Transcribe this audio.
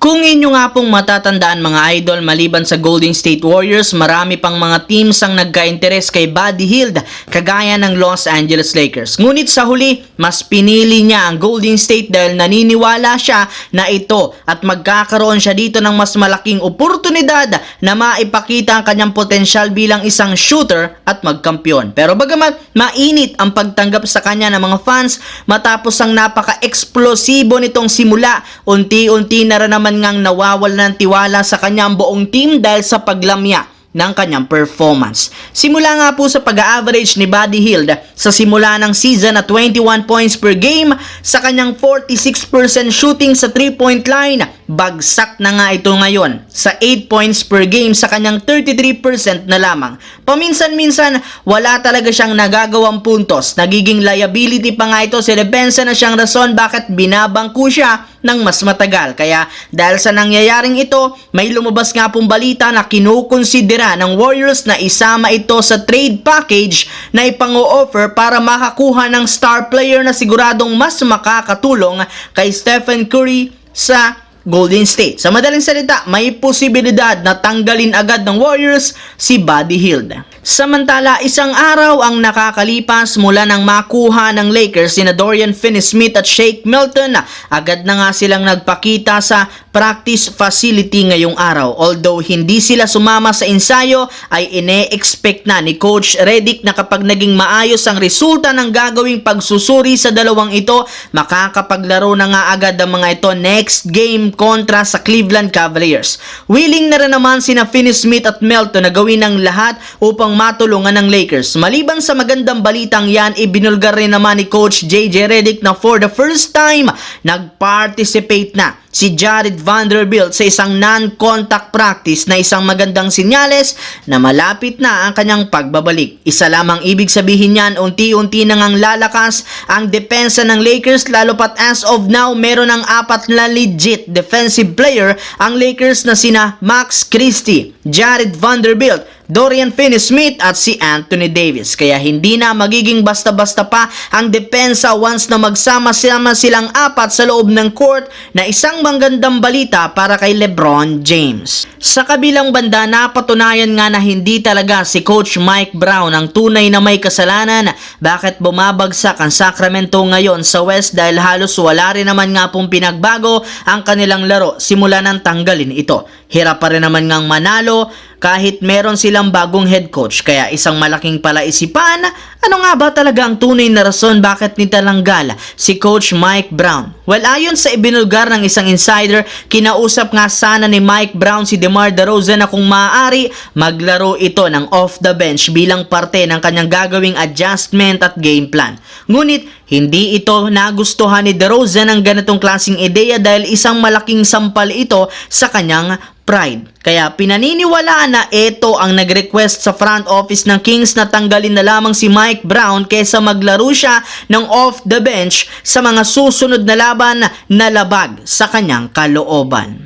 Kung inyo nga pong matatandaan mga idol, maliban sa Golden State Warriors, marami pang mga teams ang nagka-interes kay Buddy Hield, kagaya ng Los Angeles Lakers. Ngunit sa huli, mas pinili niya ang Golden State dahil naniniwala siya na ito at magkakaroon siya dito ng mas malaking oportunidad na maipakita ang kanyang potensyal bilang isang shooter at magkampiyon. Pero bagamat mainit ang pagtanggap sa kanya ng mga fans matapos ang napaka-eksplosibo nitong simula, unti-unti na rin naman ngang nawawalan ng tiwala sa kanyang buong team dahil sa paglamya ng kanyang performance. Simula nga po sa pag-average ni Buddy Hield sa simula ng season na 21 points per game sa kanyang 46% shooting sa 3-point line, bagsak na nga ito ngayon sa 8 points per game sa kanyang 33% na lamang. Paminsan-minsan, wala talaga siyang nagagawang puntos. Nagiging liability pa nga ito sa depensa na siyang rason bakit binabangko siya ng mas matagal. Kaya dahil sa nangyayaring ito, may lumabas nga pong balita na kinukonsidera ng Warriors na isama ito sa trade package na ipang-o-offer para makakuha ng star player na siguradong mas makakatulong kay Stephen Curry sa Golden State. Sa madaling salita, may posibilidad na tanggalin agad ng Warriors si Buddy Hield. Samantala, isang araw ang nakakalipas mula nang makuha ng Lakers sina Dorian Finney-Smith at Shake Milton. Agad na nga silang nagpakita sa practice facility ngayong araw. Although hindi sila sumama sa ensayo, ay ine-expect na ni Coach Redick na kapag naging maayos ang resulta ng gagawing pagsusuri sa dalawang ito, makakapaglaro na nga agad ang mga ito next game kontra sa Cleveland Cavaliers. Willing na rin naman sina Finney-Smith at Milton na gawin ang lahat upang matulungan ng Lakers. Maliban sa magandang balitang yan, ibinulgar rin naman ni Coach JJ Redick na for the first time, nag-participate na si Jared Vanderbilt sa isang non-contact practice na isang magandang sinyales na malapit na ang kanyang pagbabalik. Isa lamang ibig sabihin niyan, unti-unti na ngang lalakas ang depensa ng Lakers, lalo pat as of now, meron ng 4 na legit defensive player ang Lakers na sina Max Christie, Jared Vanderbilt, Dorian Finney-Smith at si Anthony Davis. Kaya hindi na magiging basta-basta pa ang depensa once na magsama-sama silang 4 sa loob ng court, na isang magandang balita para kay LeBron James. Sa kabilang banda, napatunayan nga na hindi talaga si Coach Mike Brown ang tunay na may kasalanan bakit bumabagsak ang Sacramento ngayon sa West, dahil halos wala rin naman nga pong pinagbago ang kanilang laro simula nang tanggalin ito. Hirap pa rin naman ngang manalo kahit meron silang bagong head coach. Kaya isang malaking palaisipan, ano nga ba talaga ang tunay na rason bakit nitalanggal si Coach Mike Brown? Well, ayon sa ibinulgar ng isang insider, kinausap nga sana ni Mike Brown si DeMar DeRozan na kung maaari, maglaro ito ng off the bench bilang parte ng kanyang gagawing adjustment at game plan. Ngunit hindi ito nagustuhan ni DeRozan ang ganitong klaseng ideya dahil isang malaking sampal ito sa kanyang pride. Kaya pinaniniwalaan na ito ang nag-request sa front office ng Kings na tanggalin na lamang si Mike Brown kaysa maglaro siya ng off the bench sa mga susunod na laban na labag sa kanyang kalooban.